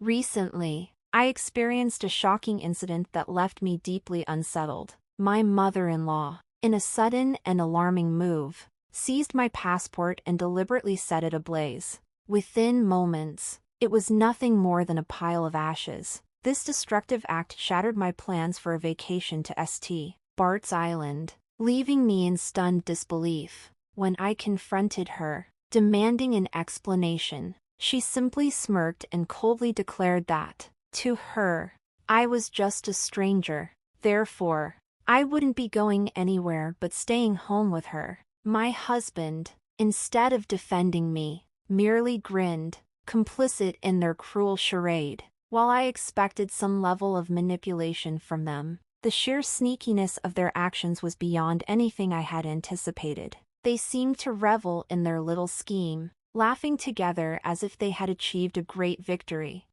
Recently, I experienced a shocking incident that left me deeply unsettled. My mother-in-law, in a sudden and alarming move, seized my passport and deliberately set it ablaze. Within moments, it was nothing more than a pile of ashes. This destructive act shattered my plans for a vacation to Barts Island, leaving me in stunned disbelief. When I confronted her, demanding an explanation, she simply smirked and coldly declared that, to her, I was just a stranger. Therefore, I wouldn't be going anywhere but staying home with her. My husband, instead of defending me, merely grinned, complicit in their cruel charade. While I expected some level of manipulation from them, the sheer sneakiness of their actions was beyond anything I had anticipated. They seemed to revel in their little scheme, laughing together as if they had achieved a great victory.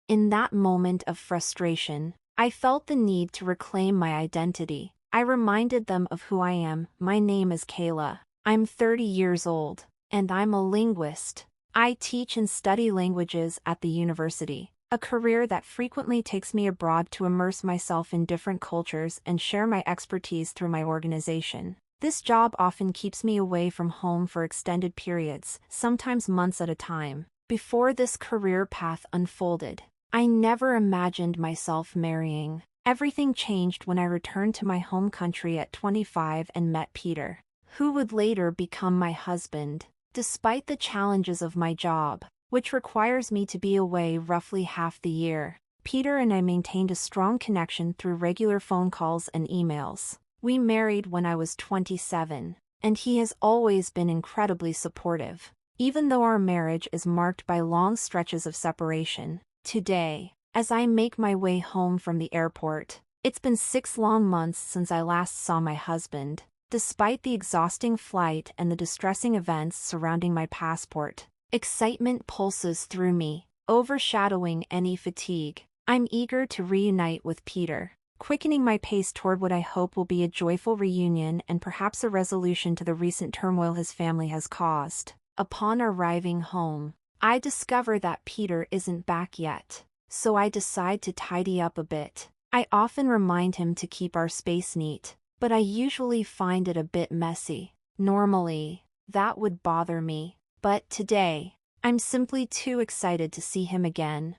In that moment of frustration, I felt the need to reclaim my identity. I reminded them of who I am. My name is Kayla. I'm 30 years old, and I'm a linguist. I teach and study languages at the university, a career that frequently takes me abroad to immerse myself in different cultures and share my expertise through my organization. This job often keeps me away from home for extended periods, sometimes months at a time. Before this career path unfolded, I never imagined myself marrying. Everything changed when I returned to my home country at 25 and met Peter, who would later become my husband. Despite the challenges of my job, which requires me to be away roughly half the year, Peter and I maintained a strong connection through regular phone calls and emails. We married when I was 27, and he has always been incredibly supportive, even though our marriage is marked by long stretches of separation. Today, as I make my way home from the airport, it's been 6 long months since I last saw my husband. Despite the exhausting flight and the distressing events surrounding my passport, excitement pulses through me, overshadowing any fatigue. I'm eager to reunite with Peter, quickening my pace toward what I hope will be a joyful reunion and perhaps a resolution to the recent turmoil his family has caused. Upon arriving home, I discover that Peter isn't back yet, so I decide to tidy up a bit. I often remind him to keep our space neat, but I usually find it a bit messy. Normally, that would bother me, but today, I'm simply too excited to see him again.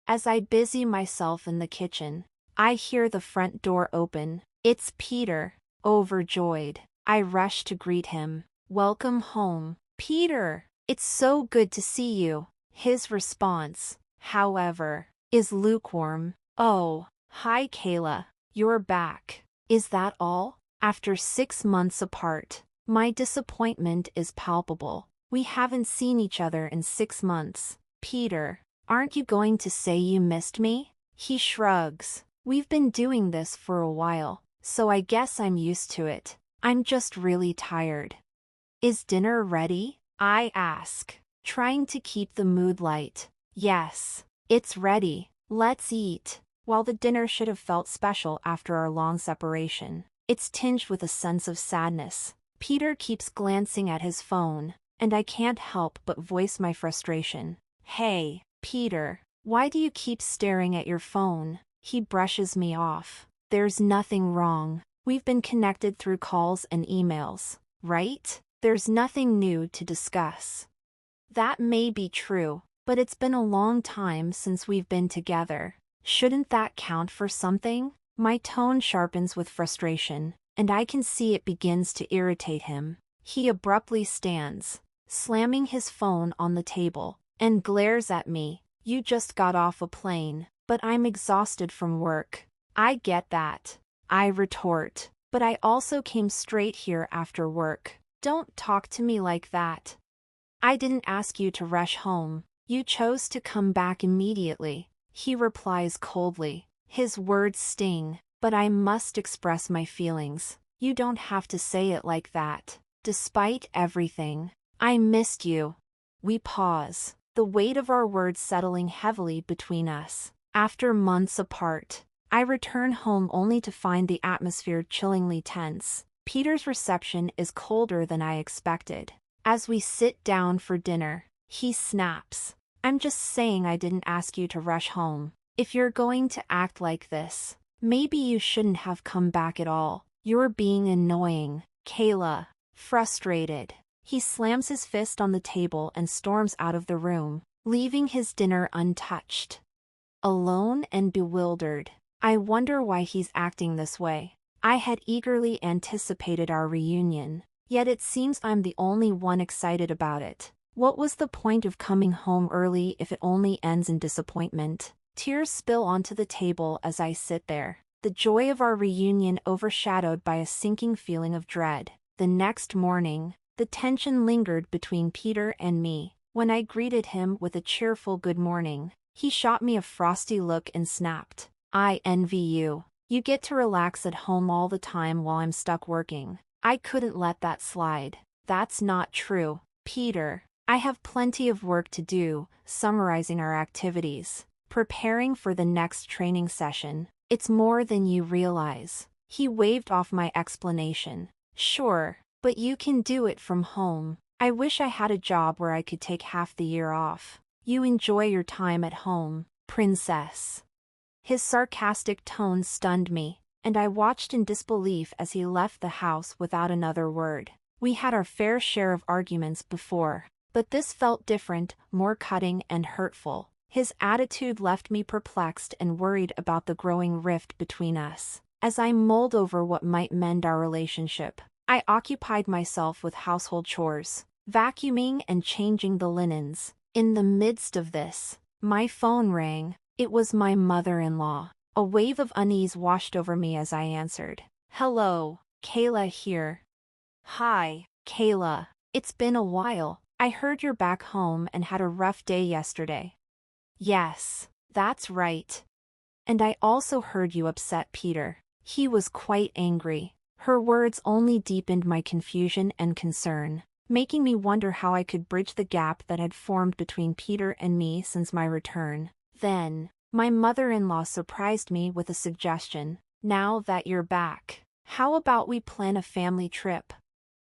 As I busy myself in the kitchen, I hear the front door open. It's Peter. Overjoyed, I rush to greet him. Welcome home, Peter. It's so good to see you. His response, however, is lukewarm. Oh, hi Kayla, you're back. Is that all? After 6 months apart, my disappointment is palpable. We haven't seen each other in 6 months. Peter, aren't you going to say you missed me? He shrugs. We've been doing this for a while, so I guess I'm used to it. I'm just really tired. Is dinner ready? I ask, trying to keep the mood light. Yes, it's ready. Let's eat. While the dinner should have felt special after our long separation, it's tinged with a sense of sadness. Peter keeps glancing at his phone, and I can't help but voice my frustration. Hey, Peter, why do you keep staring at your phone? He brushes me off. There's nothing wrong. We've been connected through calls and emails, right? There's nothing new to discuss. That may be true, but it's been a long time since we've been together. Shouldn't that count for something? My tone sharpens with frustration, and I can see it begins to irritate him. He abruptly stands, slamming his phone on the table, and glares at me. You just got off a plane, but I'm exhausted from work. I get that, I retort, but I also came straight here after work. Don't talk to me like that. I didn't ask you to rush home. You chose to come back immediately. He replies coldly. His words sting, but I must express my feelings. You don't have to say it like that. Despite everything, I missed you. We pause, the weight of our words settling heavily between us. After months apart, I return home only to find the atmosphere chillingly tense. Peter's reception is colder than I expected. As we sit down for dinner, he snaps, I'm just saying I didn't ask you to rush home. If you're going to act like this, maybe you shouldn't have come back at all. You're being annoying, Kayla. Frustrated, he slams his fist on the table and storms out of the room, leaving his dinner untouched. Alone and bewildered, I wonder why he's acting this way. I had eagerly anticipated our reunion, yet it seems I'm the only one excited about it. What was the point of coming home early if it only ends in disappointment? Tears spill onto the table as I sit there, the joy of our reunion overshadowed by a sinking feeling of dread. The next morning, the tension lingered between Peter and me. When I greeted him with a cheerful good morning, he shot me a frosty look and snapped, "I envy you. You get to relax at home all the time while I'm stuck working." I couldn't let that slide. That's not true, Peter. I have plenty of work to do, summarizing our activities, preparing for the next training session. It's more than you realize. He waved off my explanation. Sure, but you can do it from home. I wish I had a job where I could take half the year off. You enjoy your time at home, princess. His sarcastic tone stunned me, and I watched in disbelief as he left the house without another word. We had our fair share of arguments before, but this felt different, more cutting and hurtful. His attitude left me perplexed and worried about the growing rift between us. As I mulled over what might mend our relationship, I occupied myself with household chores, vacuuming and changing the linens. In the midst of this, my phone rang. It was my mother-in-law. A wave of unease washed over me as I answered. "Hello, Kayla here." "Hi, Kayla. It's been a while. I heard you're back home and had a rough day yesterday." "Yes, that's right. And I also heard you upset Peter. He was quite angry." Her words only deepened my confusion and concern, making me wonder how I could bridge the gap that had formed between Peter and me since my return. Then, my mother-in-law surprised me with a suggestion. "Now that you're back, how about we plan a family trip?"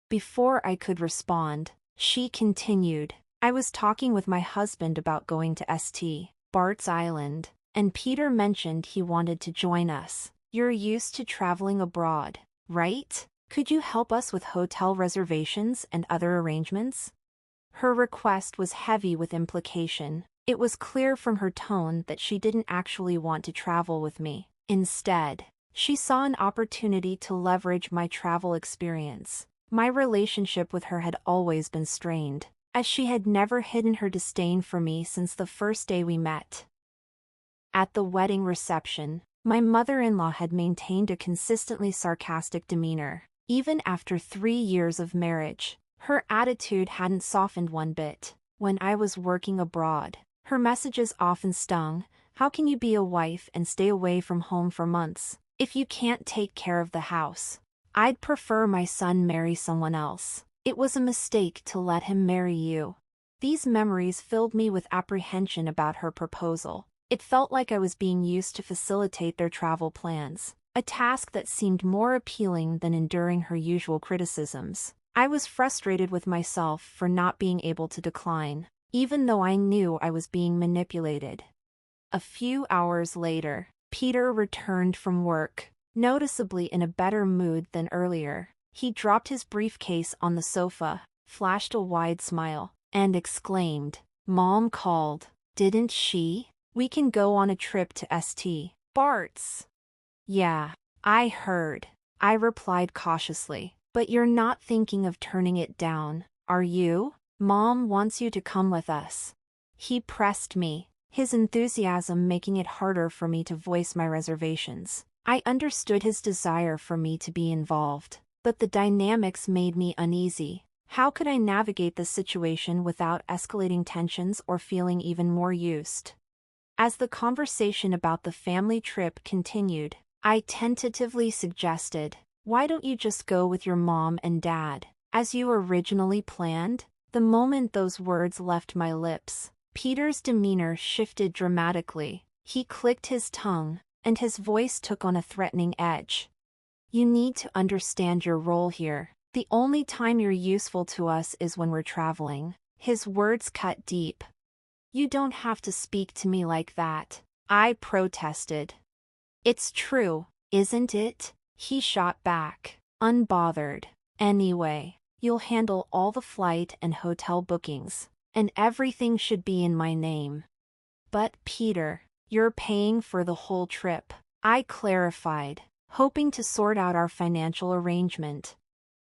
Before I could respond, she continued, "I was talking with my husband about going to Barts Island, and Peter mentioned he wanted to join us. You're used to traveling abroad, right? Could you help us with hotel reservations and other arrangements?" Her request was heavy with implication. It was clear from her tone that she didn't actually want to travel with me. Instead, she saw an opportunity to leverage my travel experience. My relationship with her had always been strained, as she had never hidden her disdain for me since the first day we met. At the wedding reception, my mother-in-law had maintained a consistently sarcastic demeanor. Even after 3 years of marriage, her attitude hadn't softened one bit. When I was working abroad, her messages often stung. "How can you be a wife and stay away from home for months, if you can't take care of the house? I'd prefer my son marry someone else. It was a mistake to let him marry you." These memories filled me with apprehension about her proposal. It felt like I was being used to facilitate their travel plans, a task that seemed more appealing than enduring her usual criticisms. I was frustrated with myself for not being able to decline, even though I knew I was being manipulated. A few hours later, Peter returned from work, noticeably in a better mood than earlier. He dropped his briefcase on the sofa, flashed a wide smile, and exclaimed, "Mom called, didn't she? We can go on a trip to Barts." "Yeah, I heard," I replied cautiously. "But you're not thinking of turning it down, are you? Mom wants you to come with us." He pressed me, his enthusiasm making it harder for me to voice my reservations. I understood his desire for me to be involved, but the dynamics made me uneasy. How could I navigate the situation without escalating tensions or feeling even more used? As the conversation about the family trip continued, I tentatively suggested, "Why don't you just go with your mom and dad, as you originally planned?" The moment those words left my lips, Peter's demeanor shifted dramatically. He clicked his tongue, and his voice took on a threatening edge. "You need to understand your role here. The only time you're useful to us is when we're traveling." His words cut deep. You don't have to speak to me like that, I protested. It's true, isn't it? He shot back, unbothered. Anyway, you'll handle all the flight and hotel bookings, and everything should be in my name. But Peter, you're paying for the whole trip, I clarified, hoping to sort out our financial arrangement.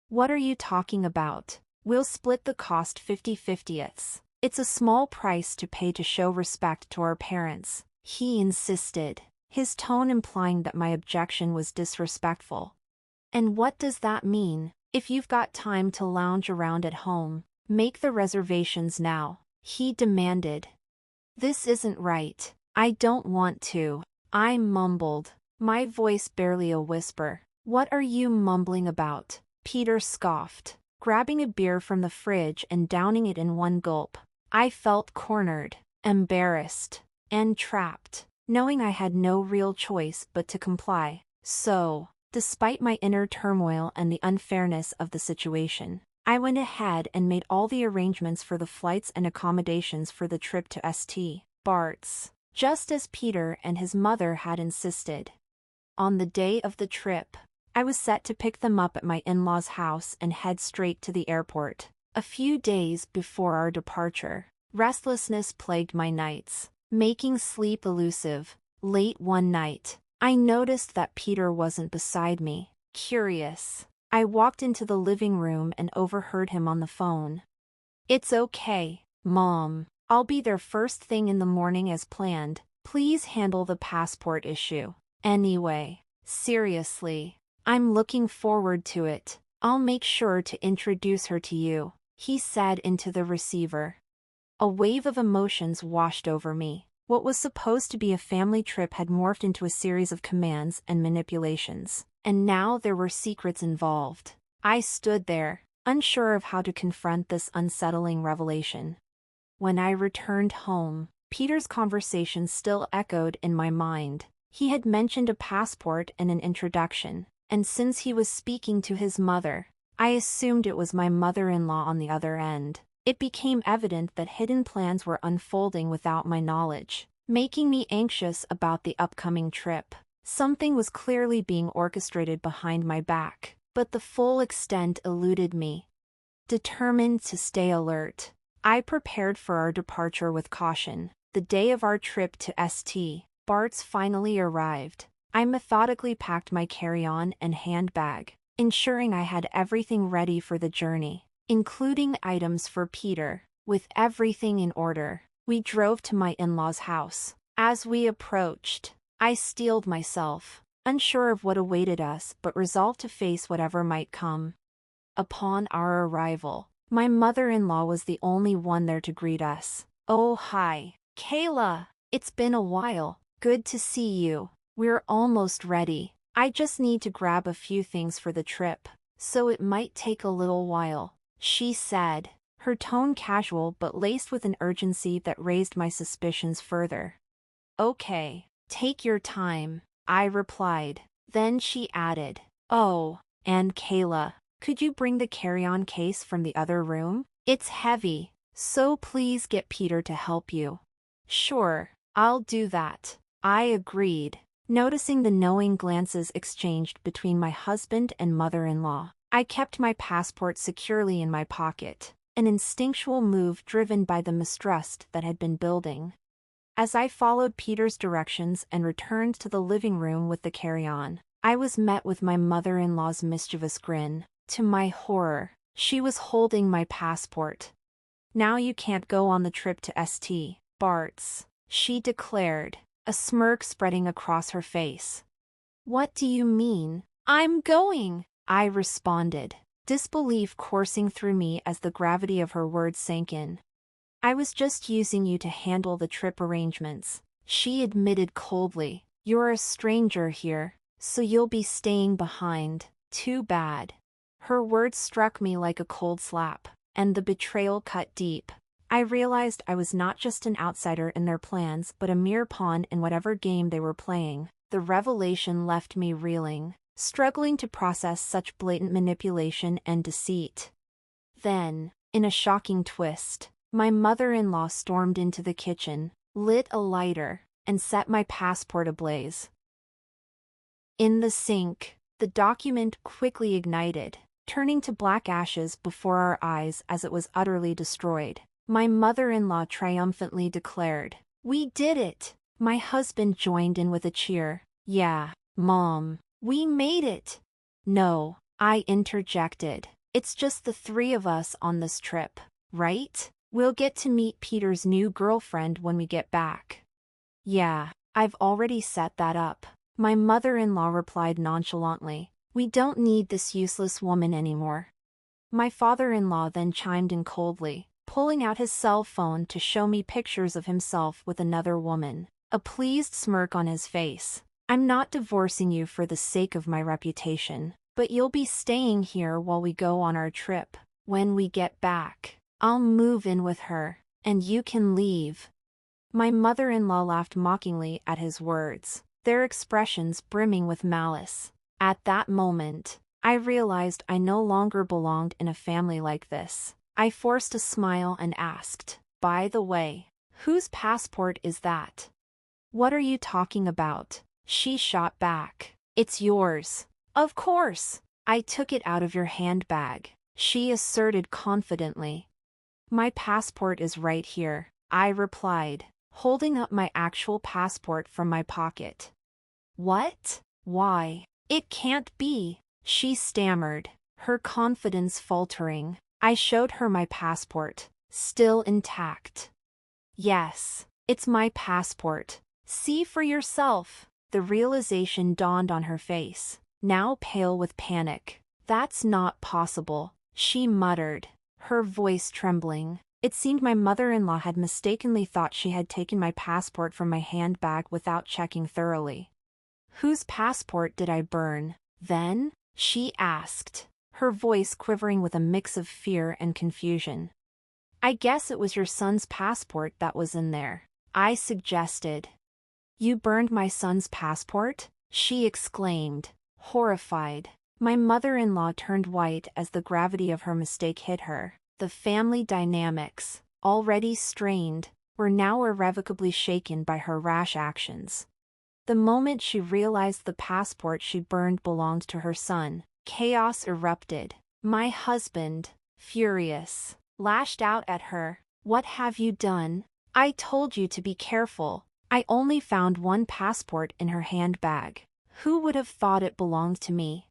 What are you talking about? We'll split the cost 50-50ths. It's a small price to pay to show respect to our parents, he insisted, his tone implying that my objection was disrespectful. And what does that mean? If you've got time to lounge around at home, make the reservations now, he demanded. This isn't right. I don't want to, I mumbled, my voice barely a whisper. What are you mumbling about? Peter scoffed, grabbing a beer from the fridge and downing it in one gulp. I felt cornered, embarrassed, and trapped, knowing I had no real choice but to comply. So, despite my inner turmoil and the unfairness of the situation, I went ahead and made all the arrangements for the flights and accommodations for the trip to St. Barts, just as Peter and his mother had insisted. On the day of the trip, I was set to pick them up at my in-laws' house and head straight to the airport. A few days before our departure, restlessness plagued my nights, making sleep elusive. Late one night, I noticed that Peter wasn't beside me. Curious, I walked into the living room and overheard him on the phone. It's okay, Mom. I'll be there first thing in the morning as planned. Please handle the passport issue. Anyway, seriously, I'm looking forward to it. I'll make sure to introduce her to you, he said into the receiver. A wave of emotions washed over me. What was supposed to be a family trip had morphed into a series of commands and manipulations, and now there were secrets involved. I stood there, unsure of how to confront this unsettling revelation. When I returned home, Peter's conversation still echoed in my mind. He had mentioned a passport and an introduction, and since he was speaking to his mother, I assumed it was my mother-in-law on the other end. It became evident that hidden plans were unfolding without my knowledge, making me anxious about the upcoming trip. Something was clearly being orchestrated behind my back, but the full extent eluded me. Determined to stay alert, I prepared for our departure with caution. The day of our trip to St. Barts finally arrived. I methodically packed my carry-on and handbag, ensuring I had everything ready for the journey, including items for Peter. With everything in order, we drove to my in-laws' house. As we approached, I steeled myself, unsure of what awaited us but resolved to face whatever might come. Upon our arrival, my mother-in-law was the only one there to greet us. Oh hi, Kayla, it's been a while, good to see you. We're almost ready. I just need to grab a few things for the trip, so it might take a little while, she said, her tone casual but laced with an urgency that raised my suspicions further. Okay, take your time, I replied. Then she added, oh, and Kayla, could you bring the carry-on case from the other room? It's heavy, so please get Peter to help you. Sure, I'll do that, I agreed, noticing the knowing glances exchanged between my husband and mother-in-law. I kept my passport securely in my pocket, an instinctual move driven by the mistrust that had been building. As I followed Peter's directions and returned to the living room with the carry-on, I was met with my mother-in-law's mischievous grin. To my horror, she was holding my passport. Now you can't go on the trip to St. Barts, she declared, a smirk spreading across her face. What do you mean? I'm going, I responded, disbelief coursing through me as the gravity of her words sank in. I was just using you to handle the trip arrangements, she admitted coldly. You're a stranger here, so you'll be staying behind. Too bad. Her words struck me like a cold slap, and the betrayal cut deep. I realized I was not just an outsider in their plans but a mere pawn in whatever game they were playing. The revelation left me reeling, struggling to process such blatant manipulation and deceit. Then, in a shocking twist, My mother-in-law stormed into the kitchen, lit a lighter, and set my passport ablaze. In the sink, the document quickly ignited, turning to black ashes before our eyes as it was utterly destroyed. My mother-in-law triumphantly declared, "We did it!" My husband joined in with a cheer. "Yeah, Mom, we made it!" "No," I interjected. "It's just the three of us on this trip, right? We'll get to meet Peter's new girlfriend when we get back." "Yeah, I've already set that up," my mother-in-law replied nonchalantly. "We don't need this useless woman anymore." My father-in-law then chimed in coldly, pulling out his cell phone to show me pictures of himself with another woman, a pleased smirk on his face. "I'm not divorcing you for the sake of my reputation, but you'll be staying here while we go on our trip. When we get back, I'll move in with her, and you can leave." My mother-in-law laughed mockingly at his words, their expressions brimming with malice. At that moment, I realized I no longer belonged in a family like this. I forced a smile and asked, "By the way, whose passport is that?" "What are you talking about?" she shot back. "It's yours." "Of course. I took it out of your handbag," she asserted confidently. "My passport is right here," I replied, holding up my actual passport from my pocket. "What? Why? It can't be," she stammered, her confidence faltering. I showed her my passport, still intact. "Yes, it's my passport. See for yourself." The realization dawned on her face, now pale with panic. "That's not possible," she muttered, her voice trembling. It seemed my mother-in-law had mistakenly thought she had taken my passport from my handbag without checking thoroughly. "Whose passport did I burn, then?" she asked, her voice quivering with a mix of fear and confusion. "I guess it was your son's passport that was in there," I suggested. "You burned my son's passport?" she exclaimed, horrified. My mother-in-law turned white as the gravity of her mistake hit her. The family dynamics, already strained, were now irrevocably shaken by her rash actions. The moment she realized the passport she burned belonged to her son, chaos erupted. My husband, furious, lashed out at her. "What have you done? I told you to be careful." I only found one passport in her handbag. Who would have thought it belonged to me?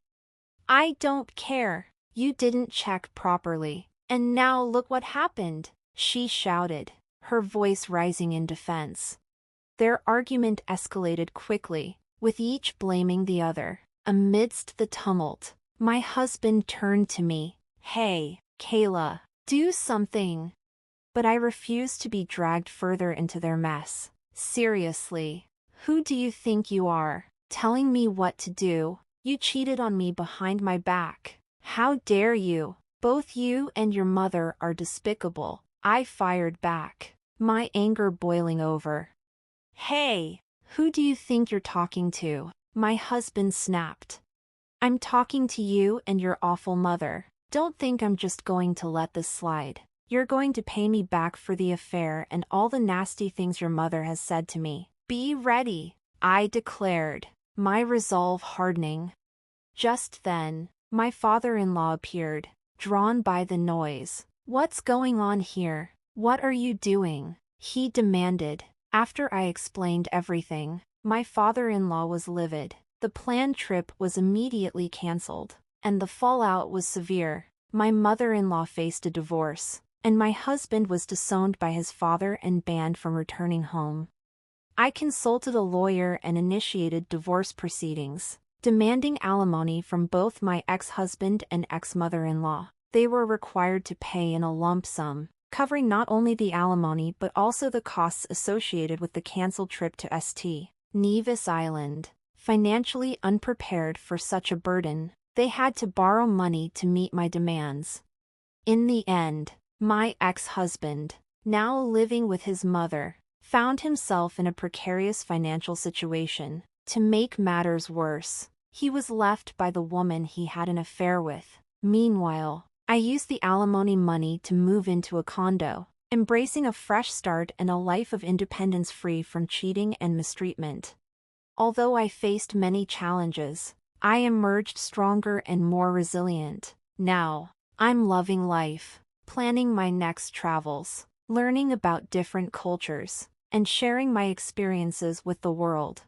"I don't care. You didn't check properly. And now look what happened," she shouted, her voice rising in defense. Their argument escalated quickly, with each blaming the other. Amidst the tumult, my husband turned to me. "Hey, Kayla, do something." But I refused to be dragged further into their mess. "Seriously, who do you think you are, telling me what to do? You cheated on me behind my back. How dare you? Both you and your mother are despicable," I fired back, my anger boiling over. "Hey, who do you think you're talking to?" my husband snapped. "I'm talking to you and your awful mother. Don't think I'm just going to let this slide. You're going to pay me back for the affair and all the nasty things your mother has said to me. Be ready," I declared, my resolve hardening. Just then, my father-in-law appeared, drawn by the noise. "What's going on here? What are you doing?" he demanded. After I explained everything, my father-in-law was livid. The planned trip was immediately cancelled, and the fallout was severe. My mother-in-law faced a divorce, and my husband was disowned by his father and banned from returning home. I consulted a lawyer and initiated divorce proceedings, demanding alimony from both my ex-husband and ex-mother-in-law. They were required to pay in a lump sum, covering not only the alimony but also the costs associated with the cancelled trip to St. Nevis Island. Financially unprepared for such a burden, they had to borrow money to meet my demands. In the end, my ex-husband, now living with his mother, found himself in a precarious financial situation. To make matters worse, he was left by the woman he had an affair with. Meanwhile, I used the alimony money to move into a condo, embracing a fresh start and a life of independence free from cheating and mistreatment. Although I faced many challenges, I emerged stronger and more resilient. Now, I'm loving life, planning my next travels, learning about different cultures, and sharing my experiences with the world.